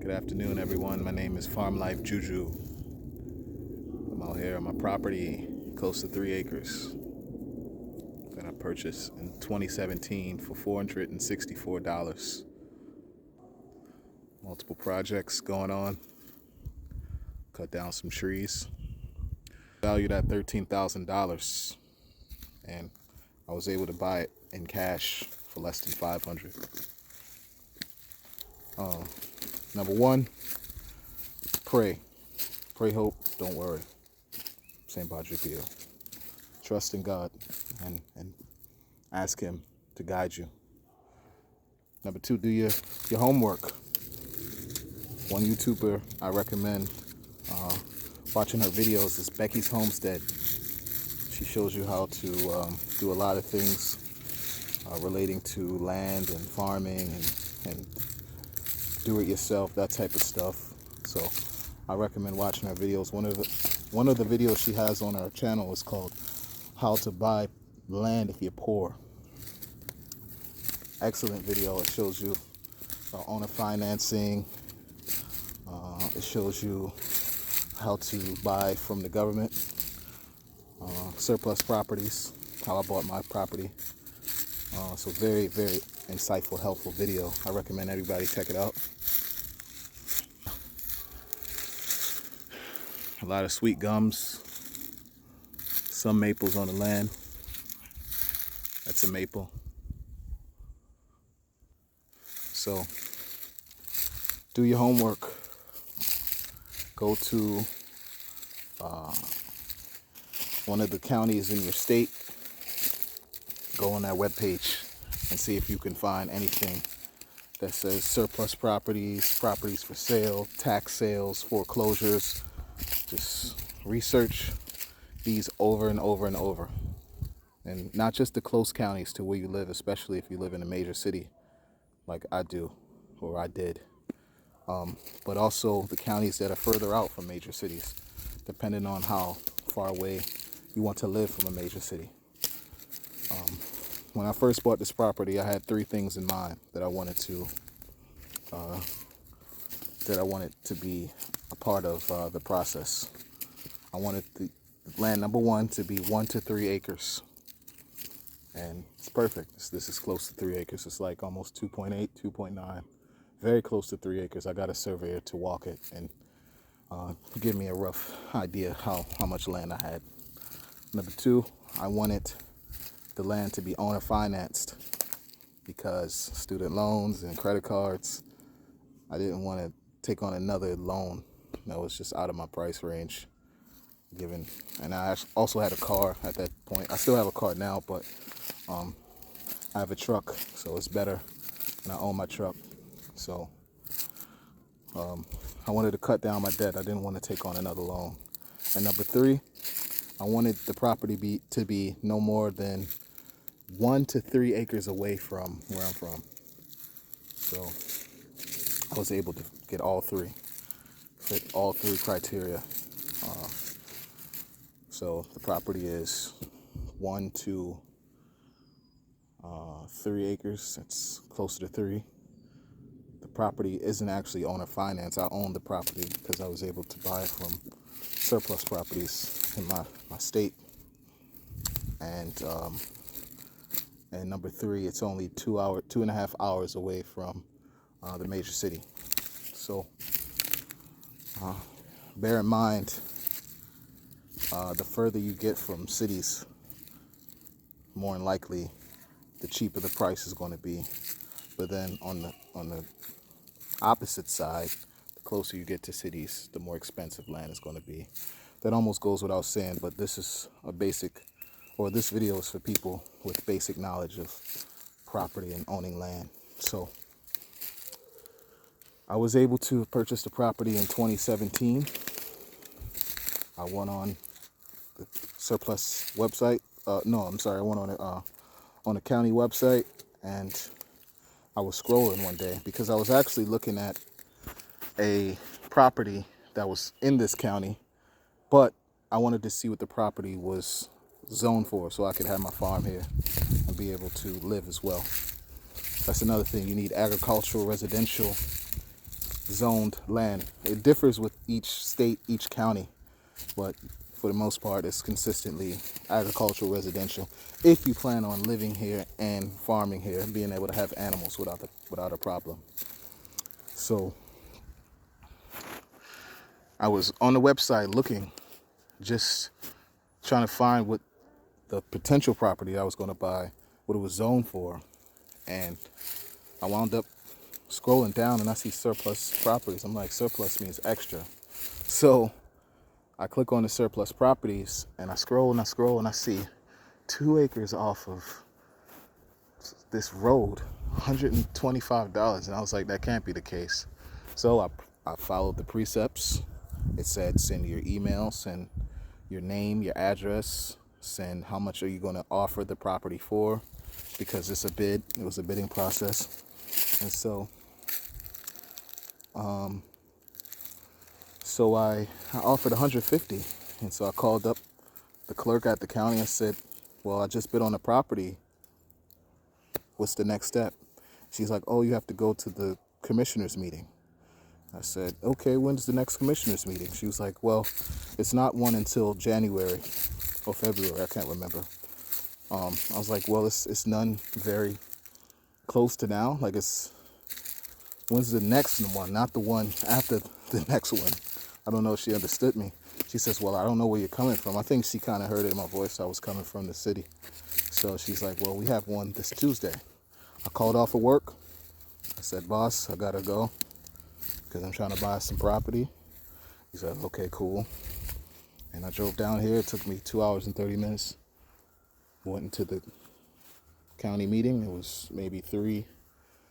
Good afternoon, everyone. My name is Farm Life Juju. I'm out here on my property, close to 3 acres, that I purchased in 2017 for $464. Multiple projects going on. Cut down some trees. Valued at $13,000, and I was able to buy it in cash for less than $500. Number one, pray. Pray, hope, don't worry. St. Padre. Trust in God and ask Him to guide you. Number two, do your homework. One YouTuber I recommend watching her videos is Becky's Homestead. She shows you how to do a lot of things relating to land and farming and do it yourself, that type of stuff. So I recommend watching her videos. One of the videos she has on her channel is called How to Buy Land If You're Poor. Excellent video. It shows you owner financing. It shows you how to buy from the government, surplus properties, how I bought my property. So very, very insightful, helpful video. I recommend everybody check it out. A lot of sweet gums, some maples on the land. That's a maple. So do your homework. Go to one of the counties in your state. Go on that webpage and see if you can find anything that says surplus properties, properties for sale, tax sales, foreclosures. Just research these over and over and over. And not just the close counties to where you live, especially if you live in a major city like I do, or I did. But also the counties that are further out from major cities, depending on how far away you want to live from a major city. When I first bought this property, I had 3 things in mind that I wanted to be a part of the process. I wanted the land, number one, to be 1 to 3 acres. And it's perfect. This is close to 3 acres. It's like almost 2.8, 2.9. Very close to 3 acres. I got a surveyor to walk it and give me a rough idea how much land I had. Number 2, I wanted the land to be owner financed because student loans and credit cards, I didn't want to take on another loan that was just out of my price range. And I also had a car at that point. I still have a car now, but I have a truck, so it's better, and I own my truck. So I wanted to cut down my debt. I didn't want to take on another loan. And number 3, I wanted the property to be no more than 1 to 3 acres away from where I'm from. So I was able to get all 3, fit all 3 criteria. So the property is 1 to 3 acres. It's closer to 3. The property isn't actually owner finance. I own the property because I was able to buy it from surplus properties in my state. And number 3, it's only 2.5 hours away from the major city. So bear in mind, the further you get from cities, more than likely the cheaper the price is going to be. But then on the opposite side, the closer you get to cities, the more expensive land is going to be. That almost goes without saying, but this is this video is for people with basic knowledge of property and owning land. So I was able to purchase the property in 2017. I went on the surplus website. I went on a county website, and I was scrolling one day because I was actually looking at a property that was in this county, but I wanted to see what the property was zoned for so I could have my farm here and be able to live as well. That's another thing. You need agricultural, residential, zoned land. It differs with each state, each county, but for the most part, it's consistently agricultural residential. If you plan on living here and farming here, and being able to have animals without a problem. So I was on the website looking, just trying to find what the potential property I was going to buy, what it was zoned for, and I wound up scrolling down and I see surplus properties. I'm like, surplus means extra. So I click on the surplus properties and I scroll and I scroll and I see 2 acres off of this road, $125. And I was like, that can't be the case. So I followed the precepts. It said, send your email, send your name, your address, send how much are you going to offer the property for, because it's a bid. It was a bidding process. And so I offered 150. And so I called up the clerk at the county and said, well, I just bid on the property. What's the next step? She's like, oh, you have to go to the commissioners meeting. I said, okay, when's the next commissioners meeting? She was like, well, it's not one until January or February. I can't remember. I was like, well, it's none very close to now. Like, when's the next one? Not the one after the next one. I don't know if she understood me. She says, well, I don't know where you're coming from. I think she kind of heard it in my voice. I was coming from the city. So she's like, well, we have one this Tuesday. I called off of work. I said, boss, I gotta go because I'm trying to buy some property. He said, okay, cool. And I drove down here. It took me 2 hours and 30 minutes. Went into the county meeting. It was maybe 3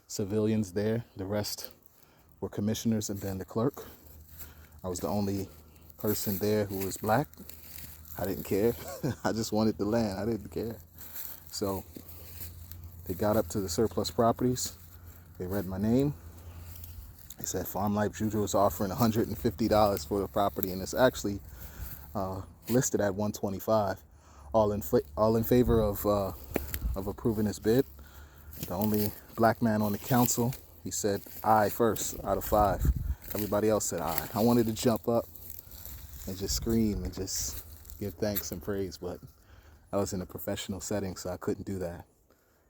civilians there. The rest were commissioners and then the clerk. I was the only person there who was black. I didn't care. I just wanted the land. I didn't care. So they got up to the surplus properties. They read my name. They said Farm Life Juju is offering $150 for the property, and it's actually listed at $125. All in favor of approving this bid. The only black man on the council, he said aye first out of 5. Everybody else said aye. I wanted to jump up and just scream and just give thanks and praise, but I was in a professional setting, so I couldn't do that.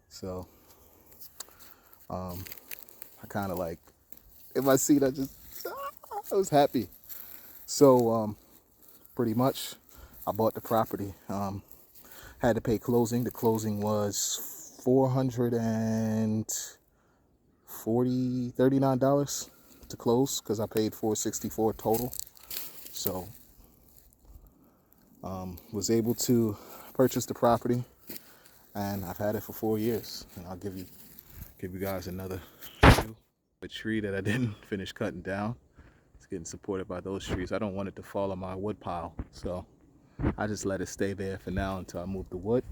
So I kind of like, in my seat, I was happy. So pretty much I bought the property. Had to pay closing. The closing was $39 to close because I paid $464 total. So was able to purchase the property, and I've had it for 4 years. And I'll give you guys another view. A tree that I didn't finish cutting down. It's getting supported by those trees. I don't want it to fall on my wood pile, so I just let it stay there for now until I move the wood.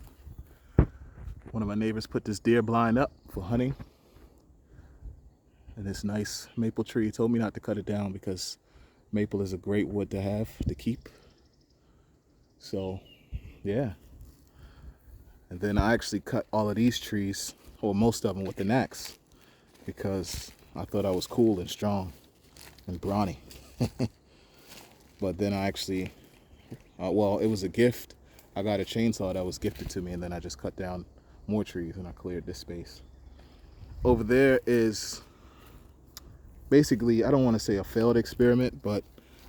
One of my neighbors put this deer blind up for hunting, and this nice maple tree. He told me not to cut it down because maple is a great wood to have to keep. So yeah, and then I actually cut all of these trees, or most of them, with an axe because I thought I was cool and strong and brawny. But then I actually, well, it was a gift. I got a chainsaw that was gifted to me, and then I just cut down more trees and I cleared this space. Over there is basically, I don't want to say a failed experiment, but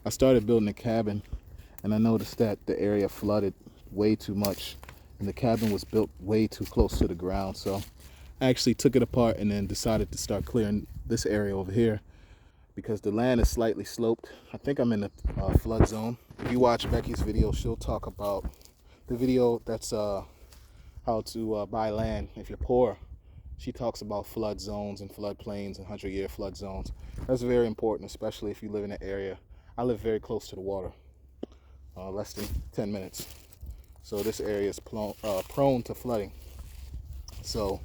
I started building a cabin and I noticed that the area flooded way too much and the cabin was built way too close to the ground. So I actually took it apart and then decided to start clearing this area over here because the land is slightly sloped. I think I'm in the flood zone. If you watch Becky's video, she'll talk about the video that's how to buy land if you're poor. She talks about flood zones and flood plains and 100-year flood zones. That's very important, especially if you live in an area. I live very close to the water, less than 10 minutes. So this area is prone to flooding. So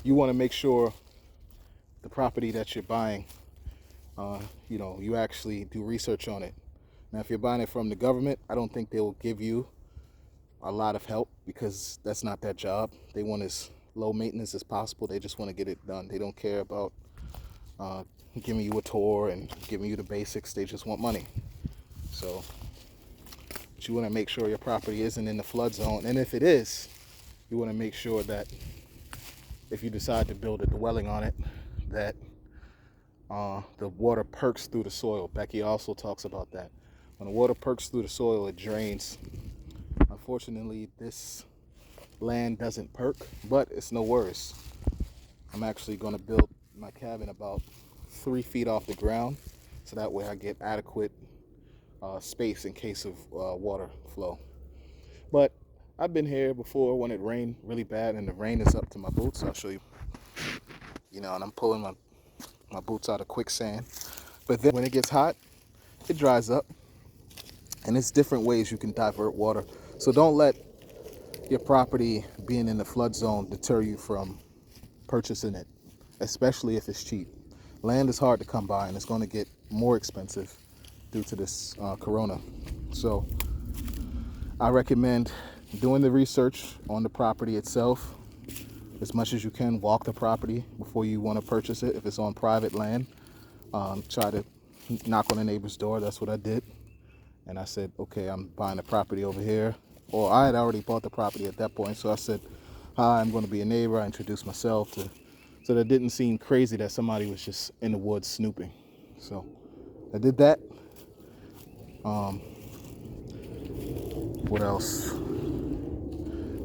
you want to make sure the property that you're buying, you actually do research on it. Now, if you're buying it from the government, I don't think they will give you a lot of help because that's not their job. They want as low maintenance as possible. They just want to get it done. They don't care about giving you a tour and giving you the basics. They just want money. So but you want to make sure your property isn't in the flood zone, and if it is, you want to make sure that if you decide to build a dwelling on it, that the water perks through the soil. Becky also talks about that. When the water perks through the soil, it drains. Unfortunately, this land doesn't perk, but it's no worse. I'm actually going to build my cabin about 3 feet off the ground, so that way I get adequate space in case of water flow. But I've been here before when it rained really bad, and the rain is up to my boots. I'll show you. And I'm pulling my boots out of quicksand. But then when it gets hot, it dries up, and it's different ways you can divert water. So don't let your property being in the flood zone deter you from purchasing it, especially if it's cheap. Land is hard to come by, and it's going to get more expensive due to this corona. So I recommend doing the research on the property itself as much as you can. Walk the property before you want to purchase it. If it's on private land, try to knock on a neighbor's door. That's what I did. And I said, okay, I'm buying a property over here. Or I had already bought the property at that point. So I said, hi, I'm going to be a neighbor. I introduced myself so that it didn't seem crazy that somebody was just in the woods snooping. So I did that. What else?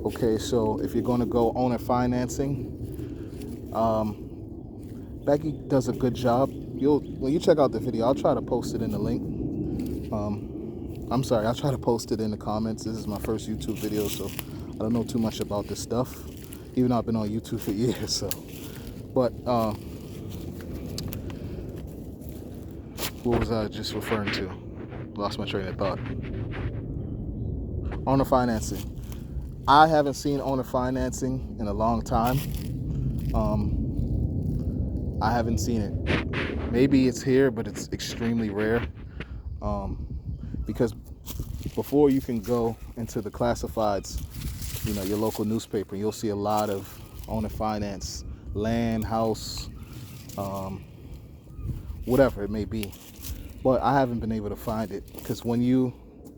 Okay, so if you're going to go owner financing, Becky does a good job. When you check out the video, I'll try to post it in the link. I'm sorry, I'll try to post it in the comments. This is my first YouTube video, so I don't know too much about this stuff, even though I've been on YouTube for years. So, but what was I just referring to? Lost my train of thought. Owner financing. I haven't seen owner financing in a long time. I haven't seen it. Maybe it's here, but it's extremely rare. Because before you can go into the classifieds, your local newspaper, you'll see a lot of owner finance, land, house, whatever it may be. But I haven't been able to find it, because when you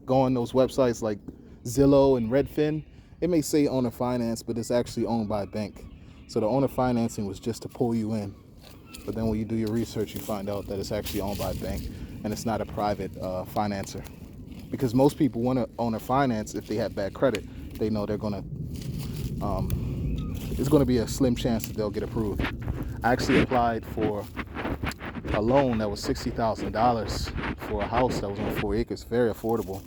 go on those websites like Zillow and Redfin, it may say owner finance, but it's actually owned by a bank. So the owner financing was just to pull you in. But then when you do your research, you find out that it's actually owned by a bank, and it's not a private financer. Because most people want to own a finance if they have bad credit. They know they're going to, it's going to be a slim chance that they'll get approved. I actually applied for a loan that was $60,000 for a house that was on 4 acres, very affordable,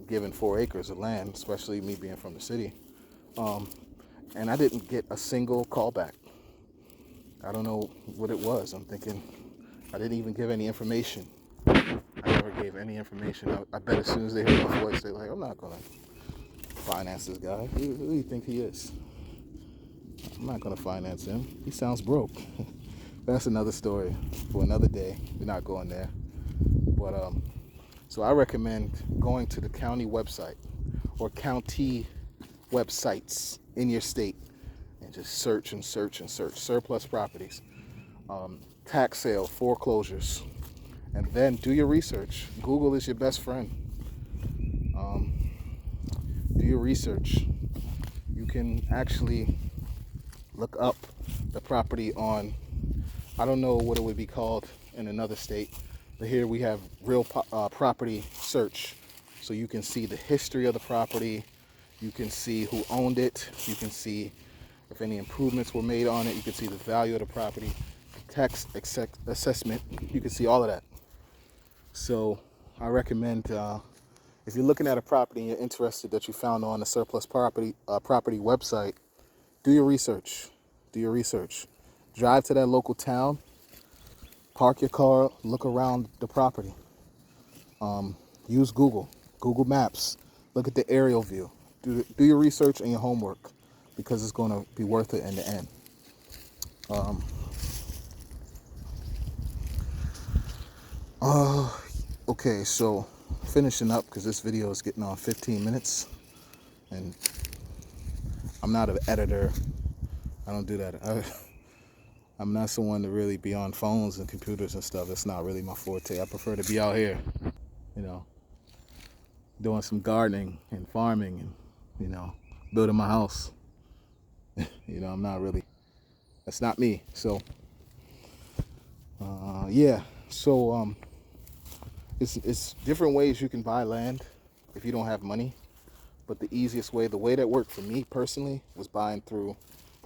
given 4 acres of land, especially me being from the city. And I didn't get a single callback. I don't know what it was. I'm thinking I didn't even give any information. I never gave any information. I bet as soon as they hear my voice, they're like, I'm not going to finance this guy. Who do you think he is? I'm not going to finance him. He sounds broke. That's another story for another day. We're not going there. But so I recommend going to the county website or county websites in your state and just search and search and search. Surplus properties, tax sale, foreclosures, and then do your research. Google is your best friend. Do your research. You can actually look up the property on, I don't know what it would be called in another state, but here we have real property search. So you can see the history of the property. You can see who owned it. You can see if any improvements were made on it. You can see the value of the property, tax assessment. You can see all of that. So I recommend, if you're looking at a property and you're interested that you found on the surplus property website, do your research. Do your research. Drive to that local town, park your car, look around the property. Use Google Maps. Look at the aerial view. Do your research and your homework, because it's going to be worth it in the end. Okay, so finishing up, because this video is getting on 15 minutes, and I'm not an editor. I don't do that. I'm not someone to really be on phones and computers and stuff. That's not really my forte. I prefer to be out here, you know, doing some gardening and farming and, building my house. I'm not really, that's not me. So, yeah. So, it's different ways you can buy land if you don't have money. But the easiest way, the way that worked for me personally, was buying through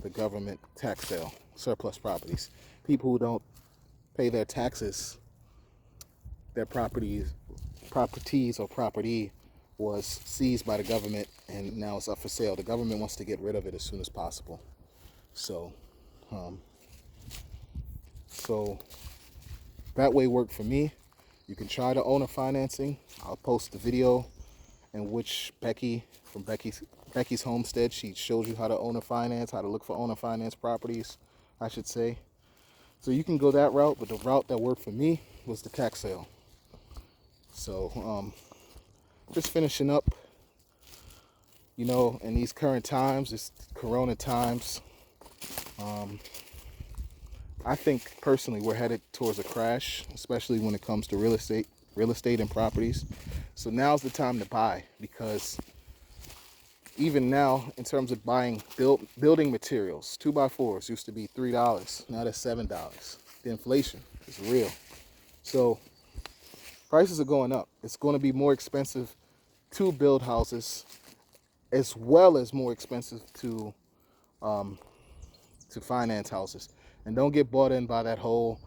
the government tax sale, surplus properties. People who don't pay their taxes, their property was seized by the government and now it's up for sale. The government wants to get rid of it as soon as possible. So, so that way worked for me. You can try the owner financing. I'll post the video in which Becky from Becky's Homestead, she shows you how to owner finance, how to look for owner finance properties, I should say. So you can go that route, but the route that worked for me was the tax sale. So just finishing up, in these current times, it's Corona times. I think personally we're headed towards a crash, especially when it comes to real estate and properties. So now's the time to buy, because even now, in terms of buying building materials, 2x4s used to be $3. Now they're $7. The inflation is real. So prices are going up. It's going to be more expensive to build houses, as well as more expensive to finance houses. And don't get bought in by that whole,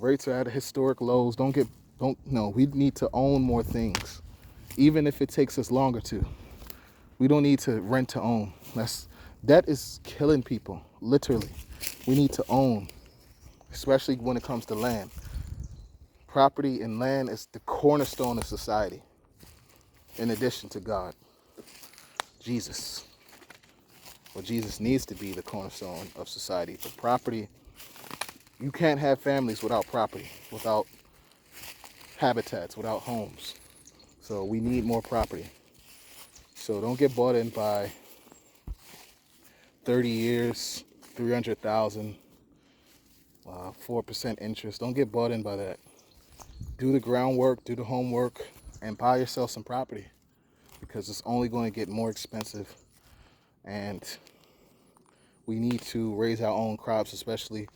rates are at historic lows. No, we need to own more things, even if it takes us longer to. We don't need to rent to own. That is killing people, literally. We need to own, especially when it comes to land. Property and land is the cornerstone of society, in addition to God, Jesus. Well, Jesus needs to be the cornerstone of society. But property, you can't have families without property, without habitats, without homes. So we need more property. So don't get bought in by 30 years, 300,000, 4% interest. Don't get bought in by that. Do the groundwork, do the homework, and buy yourself some property, because it's only going to get more expensive. And we need to raise our own crops, especially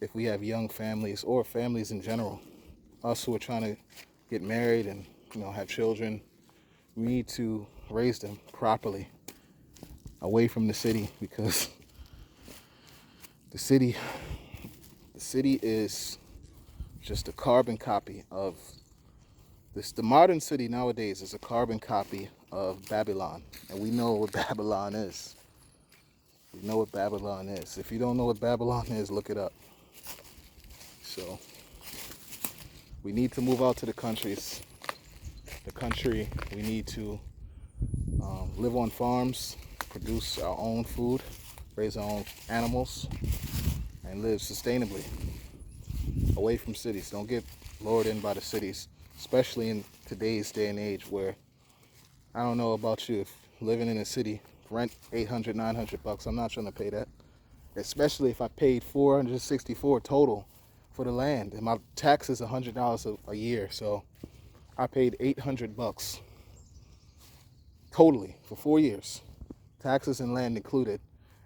if we have young families or families in general. Us who are trying to get married and have children, we need to raise them properly away from the city, because the city is just a carbon copy of this. The modern city nowadays is a carbon copy of Babylon, and we know what Babylon is. We know what Babylon is. If you don't know what Babylon is, look it up. So we need to move out to the countries. We need to live on farms, produce our own food, raise our own animals, and live sustainably away from cities. Don't get lured in by the cities, especially in today's day and age where, I don't know about you, if living in a city, rent $800, $900, I'm not trying to pay that. Especially if I paid $464 total for the land, and my tax is $100 a year, so I paid $800 totally for 4 years, taxes and land included,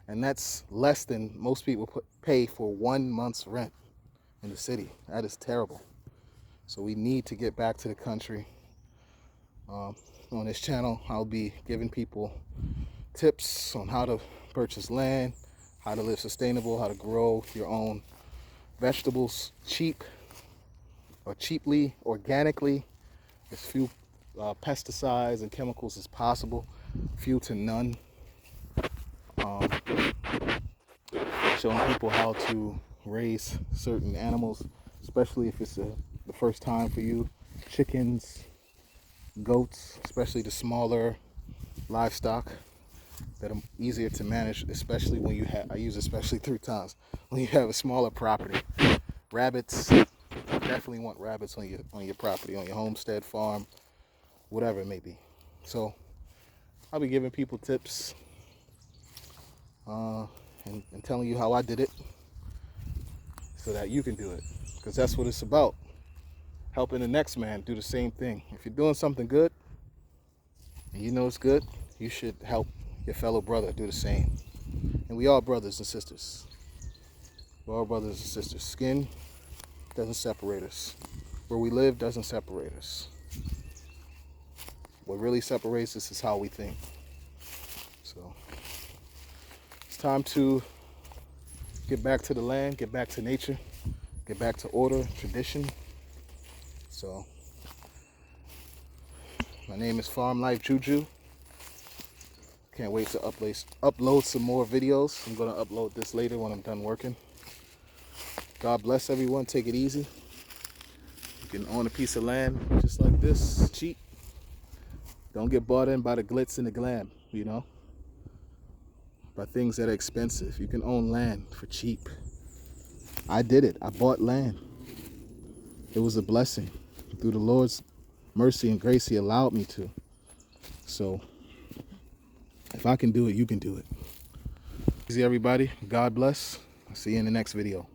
and that's less than most people pay for 1 month's rent in the city. That is terrible. So we need to get back to the country. On this channel, I'll be giving people tips on how to purchase land, how to live sustainable, how to grow your own vegetables cheaply, organically, as few pesticides and chemicals as possible, few to none. Showing people how to raise certain animals, especially if it's the first time for you. Chickens, goats, especially the smaller livestock that are easier to manage, especially when I use especially 3 times, when you have a smaller property. Rabbits, you definitely want rabbits on your property, on your homestead, farm, whatever it may be. So I'll be giving people tips and telling you how I did it. so that you can do it. Because that's what it's about. Helping the next man do the same thing. If you're doing something good and you know it's good, you should help your fellow brother do the same. And we are brothers and sisters. We're all brothers and sisters. Skin doesn't separate us. Where we live doesn't separate us. What really separates us is how we think. So it's time to get back to the land, get back to nature, get back to order, tradition. So my name is Farm Life Juju. Can't wait to upload some more videos. I'm going to upload this later when I'm done working. God bless everyone. Take it easy. You can own a piece of land just like this, cheap. Don't get bought in by the glitz and the glam, you know, by things that are expensive. You can own land for cheap. I did it. I bought land. It was a blessing. Through the Lord's mercy and grace, He allowed me to. So if I can do it, you can do it. Easy, everybody. God bless. I'll see you in the next video.